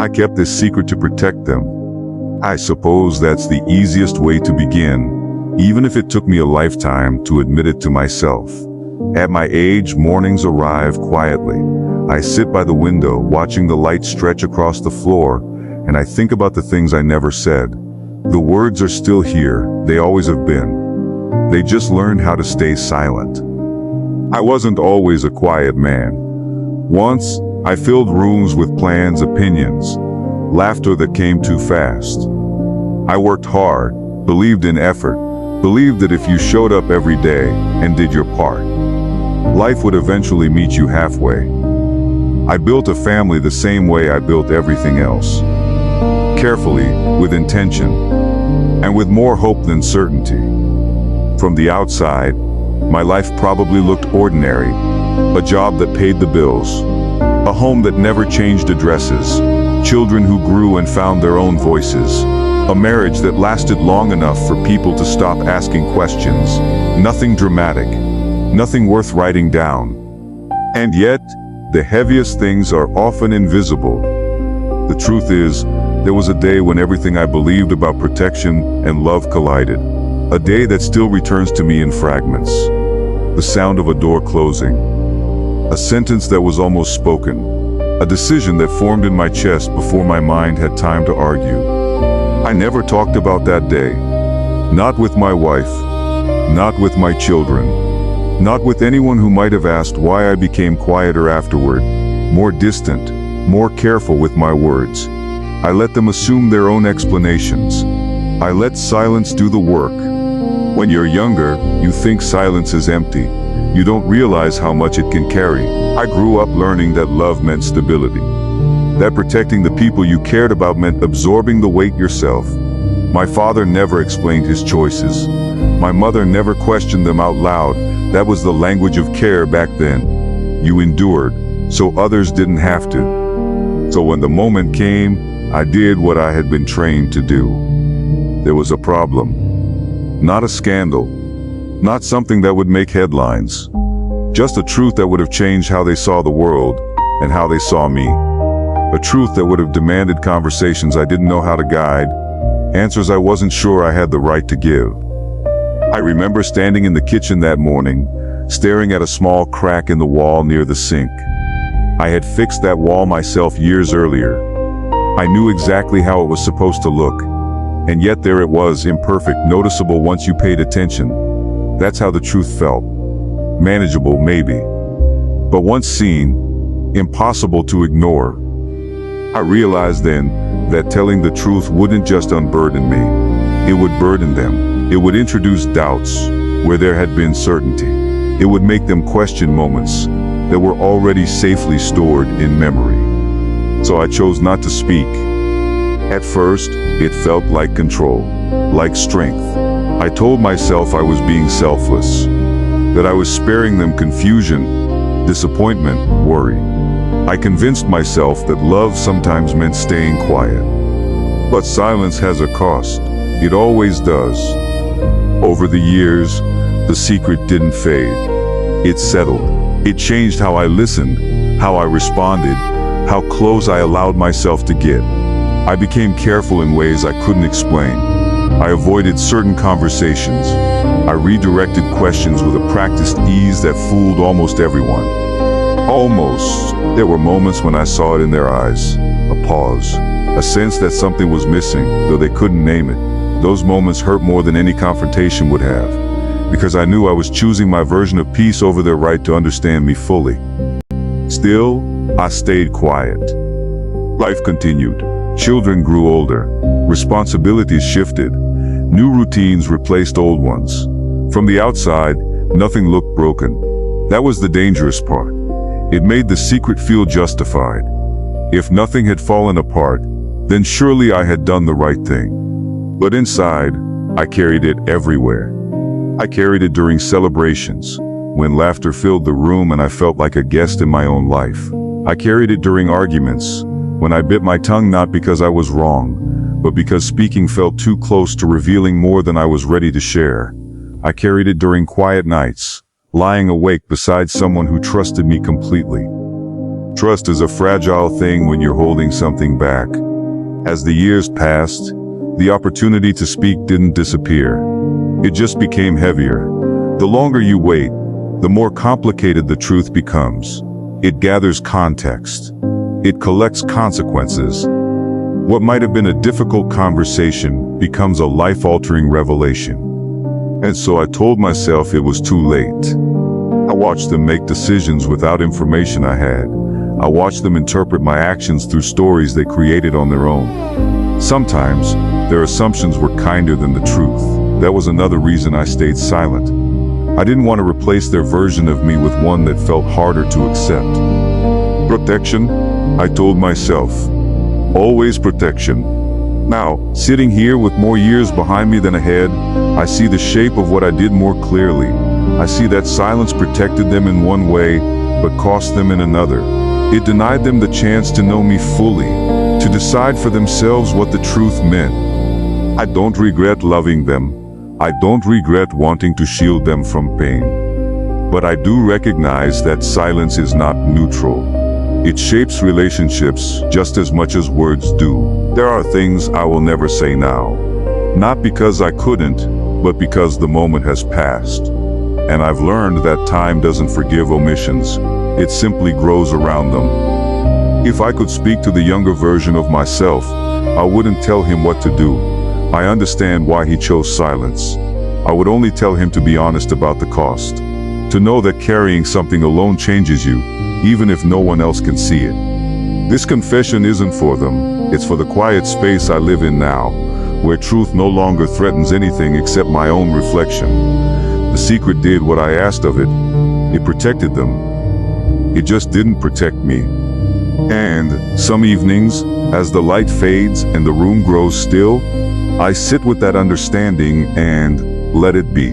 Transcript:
I kept this secret to protect them. I suppose that's the easiest way to begin, even if it took me a lifetime to admit it to myself. At my age, mornings arrive quietly. I sit by the window, watching the light stretch across the floor, and I think about the things I never said. The words are still here, they always have been. They just learned how to stay silent. I wasn't always a quiet man. Once, I filled rooms with plans, opinions, laughter that came too fast. I worked hard, believed in effort, believed that if you showed up every day and did your part, life would eventually meet you halfway. I built a family the same way I built everything else. Carefully, with intention, and with more hope than certainty. From the outside, my life probably looked ordinary. A job that paid the bills, a home that never changed addresses, children who grew and found their own voices, a marriage that lasted long enough for people to stop asking questions. Nothing dramatic, nothing worth writing down. And yet, the heaviest things are often invisible. The truth is, there was a day when everything I believed about protection and love collided. A day that still returns to me in fragments. The sound of a door closing. A sentence that was almost spoken. A decision that formed in my chest before my mind had time to argue. I never talked about that day. Not with my wife. Not with my children. Not with anyone who might have asked why I became quieter afterward. More distant. More careful with my words. I let them assume their own explanations. I let silence do the work. When you're younger, you think silence is empty. You don't realize how much it can carry. I grew up learning that love meant stability. That protecting the people you cared about meant absorbing the weight yourself. My father never explained his choices. My mother never questioned them out loud. That was the language of care back then. You endured, so others didn't have to. So when the moment came, I did what I had been trained to do. There was a problem. Not a scandal. Not something that would make headlines. Just a truth that would have changed how they saw the world and how they saw me. A truth that would have demanded conversations I didn't know how to guide, answers I wasn't sure I had the right to give. I remember standing in the kitchen that morning, staring at a small crack in the wall near the sink. I had fixed that wall myself years earlier. I knew exactly how it was supposed to look, and yet there it was, imperfect, noticeable once you paid attention. That's how the truth felt. Manageable, maybe. But once seen, impossible to ignore. I realized then that telling the truth wouldn't just unburden me. It would burden them. It would introduce doubts where there had been certainty. It would make them question moments that were already safely stored in memory. So I chose not to speak. At first, it felt like control, like strength. I told myself I was being selfless, that I was sparing them confusion, disappointment, worry. I convinced myself that love sometimes meant staying quiet. But silence has a cost. It always does. Over the years, the secret didn't fade. It settled. It changed how I listened, how I responded, how close I allowed myself to get. I became careful in ways I couldn't explain. I avoided certain conversations. I redirected questions with a practiced ease that fooled almost everyone. Almost. There were moments when I saw it in their eyes. A pause. A sense that something was missing, though they couldn't name it. Those moments hurt more than any confrontation would have, because I knew I was choosing my version of peace over their right to understand me fully. Still, I stayed quiet. Life continued. Children grew older. Responsibilities shifted. New routines replaced old ones. From the outside, nothing looked broken. That was the dangerous part. It made the secret feel justified. If nothing had fallen apart, then surely I had done the right thing. But inside, I carried it everywhere. I carried it during celebrations, when laughter filled the room and I felt like a guest in my own life. I carried it during arguments, when I bit my tongue not because I was wrong, but because speaking felt too close to revealing more than I was ready to share. I carried it during quiet nights, lying awake beside someone who trusted me completely. Trust is a fragile thing when you're holding something back. As the years passed, the opportunity to speak didn't disappear. It just became heavier. The longer you wait, the more complicated the truth becomes. It gathers context. It collects consequences. What might have been a difficult conversation becomes a life-altering revelation. And so I told myself it was too late. I watched them make decisions without information I had. I watched them interpret my actions through stories they created on their own. Sometimes, their assumptions were kinder than the truth. That was another reason I stayed silent. I didn't want to replace their version of me with one that felt harder to accept. Protection, I told myself. Always protection. Now, sitting here with more years behind me than ahead, I see the shape of what I did more clearly. I see that silence protected them in one way, but cost them in another. It denied them the chance to know me fully, to decide for themselves what the truth meant. I don't regret loving them. I don't regret wanting to shield them from pain. But I do recognize that silence is not neutral. It shapes relationships just as much as words do. There are things I will never say now. Not because I couldn't, but because the moment has passed. And I've learned that time doesn't forgive omissions. It simply grows around them. If I could speak to the younger version of myself, I wouldn't tell him what to do. I understand why he chose silence. I would only tell him to be honest about the cost. To know that carrying something alone changes you, even if no one else can see it. This confession isn't for them. It's for the quiet space I live in now, where truth no longer threatens anything except my own reflection. The secret did what I asked of it. It protected them. It just didn't protect me. And some evenings, as the light fades and the room grows still, I sit with that understanding and let it be.